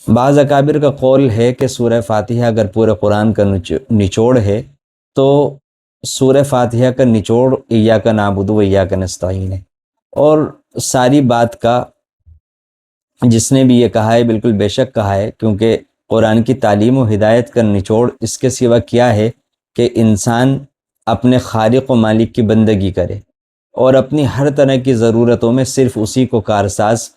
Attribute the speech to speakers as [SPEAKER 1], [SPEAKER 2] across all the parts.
[SPEAKER 1] بعض اکابر کا قول ہے کہ سورہ فاتحہ اگر پورے قرآن کا نچوڑ ہے تو سورہ فاتحہ کا نچوڑ ایاک نعبد و ایاک نستعین ہے، اور ساری بات کا جس نے بھی یہ کہا ہے بالکل بے شک کہا ہے، کیونکہ قرآن کی تعلیم و ہدایت کا نچوڑ اس کے سوا کیا ہے کہ انسان اپنے خالق و مالک کی بندگی کرے اور اپنی ہر طرح کی ضرورتوں میں صرف اسی کو کارساز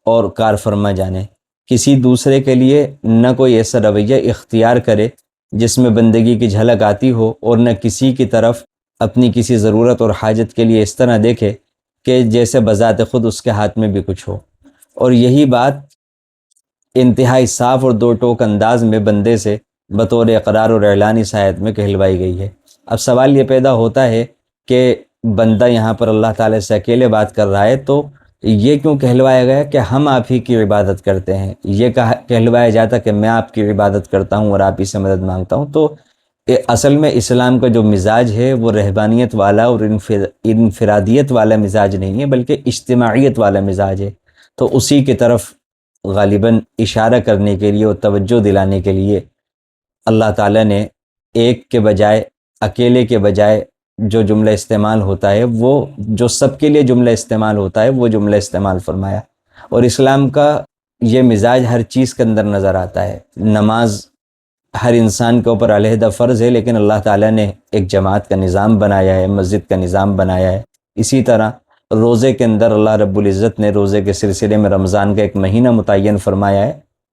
[SPEAKER 1] اور کار فرما جانے، کسی دوسرے کے لیے نہ کوئی ایسا رویہ اختیار کرے جس میں بندگی کی جھلک آتی ہو، اور نہ کسی کی طرف اپنی کسی ضرورت اور حاجت کے لیے اس طرح دیکھے کہ جیسے بذات خود اس کے ہاتھ میں بھی کچھ ہو۔ اور یہی بات انتہائی صاف اور دو ٹوک انداز میں بندے سے بطور اقرار اور اعلان اس آیت میں کہلوائی گئی ہے۔ اب سوال یہ پیدا ہوتا ہے کہ بندہ یہاں پر اللہ تعالیٰ سے اکیلے بات کر رہا ہے، تو یہ کیوں کہلوایا گیا کہ ہم آپ ہی کی عبادت کرتے ہیں؟ یہ کہلوایا جاتا کہ میں آپ کی عبادت کرتا ہوں اور آپ ہی سے مدد مانگتا ہوں، تو اصل میں اسلام کا جو مزاج ہے وہ رہبانیت والا اور انفرادیت والا مزاج نہیں ہے، بلکہ اجتماعیت والا مزاج ہے۔ تو اسی کی طرف غالباً اشارہ کرنے کے لیے اور توجہ دلانے کے لیے اللہ تعالیٰ نے ایک کے بجائے، اکیلے کے بجائے جو جملہ استعمال ہوتا ہے، وہ جو سب کے لیے جملہ استعمال ہوتا ہے وہ جملہ استعمال فرمایا۔ اور اسلام کا یہ مزاج ہر چیز کے اندر نظر آتا ہے۔ نماز ہر انسان کے اوپر علیحدہ فرض ہے، لیکن اللہ تعالیٰ نے ایک جماعت کا نظام بنایا ہے، مسجد کا نظام بنایا ہے۔ اسی طرح روزے کے اندر اللہ رب العزت نے روزے کے سلسلے میں رمضان کا ایک مہینہ متعین فرمایا ہے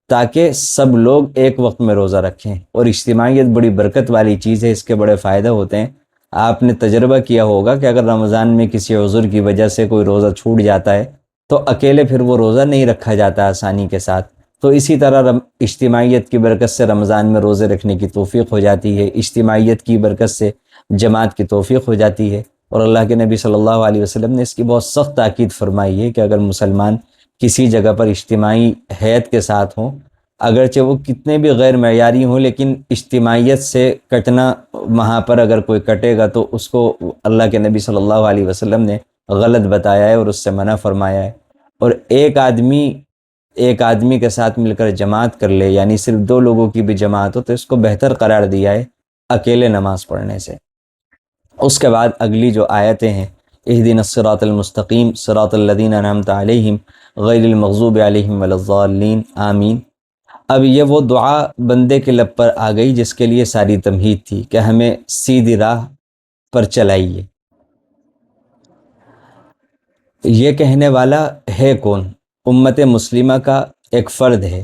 [SPEAKER 1] تاکہ سب لوگ ایک وقت میں روزہ رکھیں، اور اجتماعیت بڑی برکت والی چیز ہے، اس کے بڑے فائدہ ہوتے ہیں۔ آپ نے تجربہ کیا ہوگا کہ اگر رمضان میں کسی عذر کی وجہ سے کوئی روزہ چھوٹ جاتا ہے تو اکیلے پھر وہ روزہ نہیں رکھا جاتا آسانی کے ساتھ، تو اسی طرح اجتماعیت کی برکت سے رمضان میں روزے رکھنے کی توفیق ہو جاتی ہے، اجتماعیت کی برکت سے جماعت کی توفیق ہو جاتی ہے۔ اور اللہ کے نبی صلی اللہ علیہ وسلم نے اس کی بہت سخت تاکید فرمائی ہے کہ اگر مسلمان کسی جگہ پر اجتماعی حیت کے ساتھ ہوں، اگرچہ وہ کتنے بھی غیر معیاری ہوں، لیکن اجتماعیت سے کٹنا، وہاں پر اگر کوئی کٹے گا تو اس کو اللہ کے نبی صلی اللہ علیہ وسلم نے غلط بتایا ہے اور اس سے منع فرمایا ہے۔ اور ایک آدمی کے ساتھ مل کر جماعت کر لے، یعنی صرف دو لوگوں کی بھی جماعت ہو، تو اس کو بہتر قرار دیا ہے اکیلے نماز پڑھنے سے۔ اس کے بعد اگلی جو آیتیں ہیں، اہدنا الصراط المستقیم صراط الذین انعمت علیہم غیر المغضوب علیہم ولا الضالین آمین۔ اب یہ وہ دعا بندے کے لب پر آ گئی جس کے لیے ساری تمہید تھی کہ ہمیں سیدھی راہ پر چلائیے۔ یہ کہنے والا ہے کون؟ امت مسلمہ کا ایک فرد ہے۔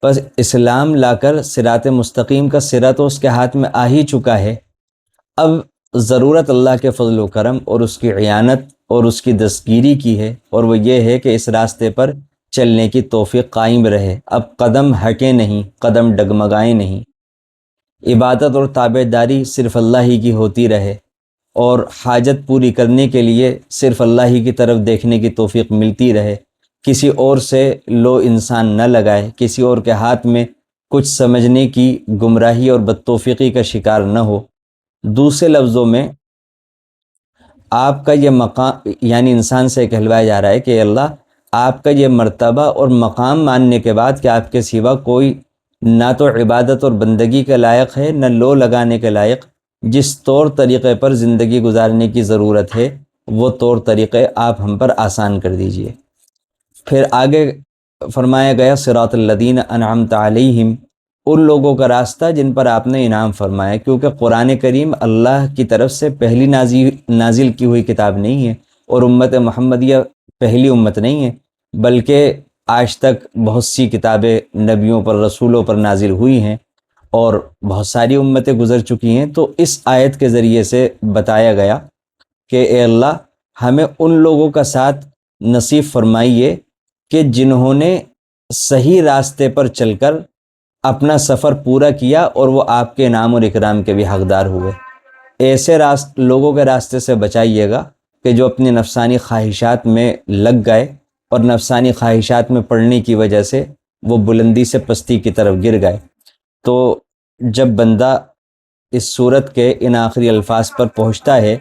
[SPEAKER 1] بس اسلام لا کر صراط مستقیم کا صراط تو اس کے ہاتھ میں آ ہی چکا ہے، اب ضرورت اللہ کے فضل و کرم اور اس کی اعانت اور اس کی دستگیری کی ہے، اور وہ یہ ہے کہ اس راستے پر چلنے کی توفیق قائم رہے، اب قدم ہٹے نہیں، قدم ڈگمگائیں نہیں، عبادت اور تابعداری صرف اللہ ہی کی ہوتی رہے، اور حاجت پوری کرنے کے لیے صرف اللہ ہی کی طرف دیکھنے کی توفیق ملتی رہے، کسی اور سے لو انسان نہ لگائے، کسی اور کے ہاتھ میں کچھ سمجھنے کی گمراہی اور بدتوفیقی کا شکار نہ ہو۔ دوسرے لفظوں میں آپ کا یہ مقام، یعنی انسان سے کہلوایا جا رہا ہے کہ اللہ آپ کا یہ مرتبہ اور مقام ماننے کے بعد کہ آپ کے سوا کوئی نہ تو عبادت اور بندگی کے لائق ہے، نہ لو لگانے کے لائق، جس طور طریقے پر زندگی گزارنے کی ضرورت ہے وہ طور طریقے آپ ہم پر آسان کر دیجئے۔ پھر آگے فرمایا گیا صراط الذین انعمت علیہم، ان لوگوں کا راستہ جن پر آپ نے انعام فرمایا، کیونکہ قرآن کریم اللہ کی طرف سے پہلی نازل کی ہوئی کتاب نہیں ہے، اور امت محمدیہ پہلی امت نہیں ہے، بلکہ آج تک بہت سی کتابیں نبیوں پر، رسولوں پر نازل ہوئی ہیں، اور بہت ساری امتیں گزر چکی ہیں۔ تو اس آیت کے ذریعے سے بتایا گیا کہ اے اللہ ہمیں ان لوگوں کا ساتھ نصیب فرمائیے کہ جنہوں نے صحیح راستے پر چل کر اپنا سفر پورا کیا اور وہ آپ کے انعام اور اکرام کے بھی حقدار ہوئے۔ ایسے لوگوں کے راستے سے بچائیے گا کہ جو اپنی نفسانی خواہشات میں لگ گئے اور نفسانی خواہشات میں پڑنے کی وجہ سے وہ بلندی سے پستی کی طرف گر گئے۔ تو جب بندہ اس صورت کے ان آخری الفاظ پر پہنچتا ہے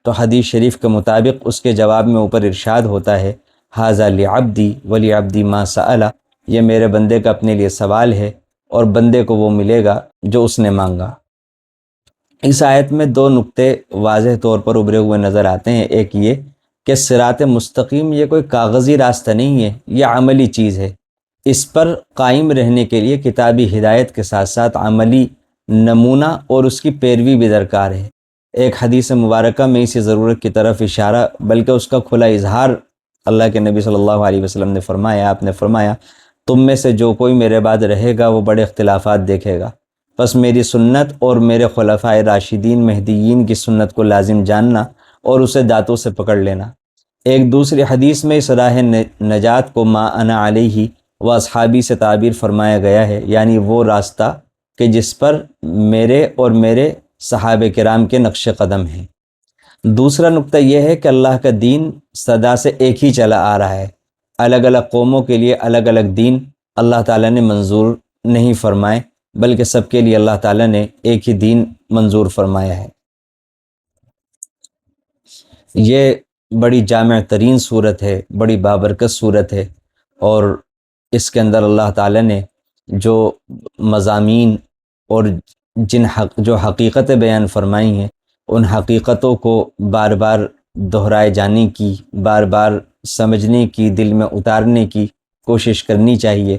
[SPEAKER 1] تو حدیث شریف کے مطابق اس کے جواب میں اوپر ارشاد ہوتا ہے ھذا لعبدی ولعبدی ما سأل، یہ میرے بندے کا اپنے لیے سوال ہے اور بندے کو وہ ملے گا جو اس نے مانگا۔ اس آیت میں دو نقطے واضح طور پر ابھرے ہوئے نظر آتے ہیں۔ ایک یہ کہ صراط مستقیم یہ کوئی کاغذی راستہ نہیں ہے، یہ عملی چیز ہے۔ اس پر قائم رہنے کے لیے کتابی ہدایت کے ساتھ ساتھ عملی نمونہ اور اس کی پیروی بھی درکار ہے۔ ایک حدیث مبارکہ میں اسی ضرورت کی طرف اشارہ بلکہ اس کا کھلا اظہار اللہ کے نبی صلی اللہ علیہ وسلم نے فرمایا۔ آپ نے فرمایا تم میں سے جو کوئی میرے بعد رہے گا وہ بڑے اختلافات دیکھے گا، بس میری سنت اور میرے خلفائے راشدین مہدیین کی سنت کو لازم جاننا اور اسے دانتوں سے پکڑ لینا۔ ایک دوسری حدیث میں اس راہ نجات کو ما انا علیہ و اصحابی سے تعبیر فرمایا گیا ہے، یعنی وہ راستہ کہ جس پر میرے اور میرے صحابہ کرام کے نقش قدم ہیں۔ دوسرا نقطہ یہ ہے کہ اللہ کا دین صدا سے ایک ہی چلا آ رہا ہے۔ الگ الگ قوموں کے لیے الگ الگ دین اللہ تعالیٰ نے منظور نہیں فرمائے، بلکہ سب کے لیے اللہ تعالیٰ نے ایک ہی دین منظور فرمایا ہے۔ یہ بڑی جامع ترین صورت ہے، بڑی بابرکت صورت ہے، اور اس کے اندر اللہ تعالیٰ نے جو مضامین اور جو حقیقتیں بیان فرمائی ہیں ان حقیقتوں کو بار بار دہرائے جانے کی، بار بار سمجھنے کی، دل میں اتارنے کی کوشش کرنی چاہیے۔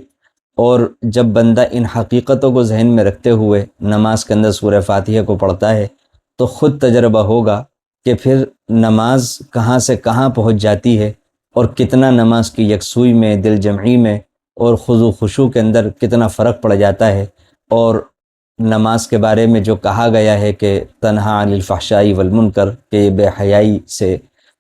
[SPEAKER 1] اور جب بندہ ان حقیقتوں کو ذہن میں رکھتے ہوئے نماز کے اندر سورہ فاتحہ کو پڑھتا ہے تو خود تجربہ ہوگا کہ پھر نماز کہاں سے کہاں پہنچ جاتی ہے، اور کتنا نماز کی یکسوئی میں، دل جمعی میں اور خضوع خشوع کے اندر کتنا فرق پڑ جاتا ہے۔ اور نماز کے بارے میں جو کہا گیا ہے کہ تنہا عن الفحشاء والمنکر، کہ یہ بے حیائی سے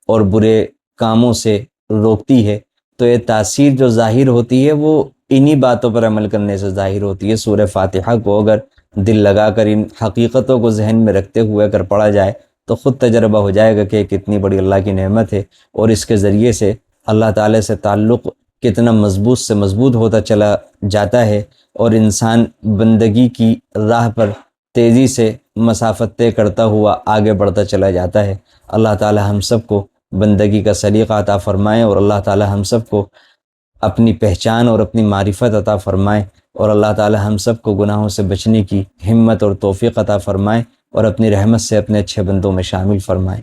[SPEAKER 1] اور برے کاموں سے روکتی ہے، تو یہ تاثیر جو ظاہر ہوتی ہے وہ انہی باتوں پر عمل کرنے سے ظاہر ہوتی ہے۔ سورہ فاتحہ کو اگر دل لگا کر ان حقیقتوں کو ذہن میں رکھتے ہوئے اگر پڑھا جائے تو خود تجربہ ہو جائے گا کہ کتنی بڑی اللہ کی نعمت ہے، اور اس کے ذریعے سے اللہ تعالیٰ سے تعلق کتنا مضبوط سے مضبوط ہوتا چلا جاتا ہے، اور انسان بندگی کی راہ پر تیزی سے مسافت طے کرتا ہوا آگے بڑھتا چلا جاتا ہے۔ اللہ تعالیٰ ہم سب کو بندگی کا سلیقہ عطا فرمائے، اور اللہ تعالیٰ ہم سب کو اپنی پہچان اور اپنی معرفت عطا فرمائے، اور اللہ تعالیٰ ہم سب کو گناہوں سے بچنے کی ہمت اور توفیق عطا فرمائے، اور اپنی رحمت سے اپنے اچھے بندوں میں شامل فرمائے۔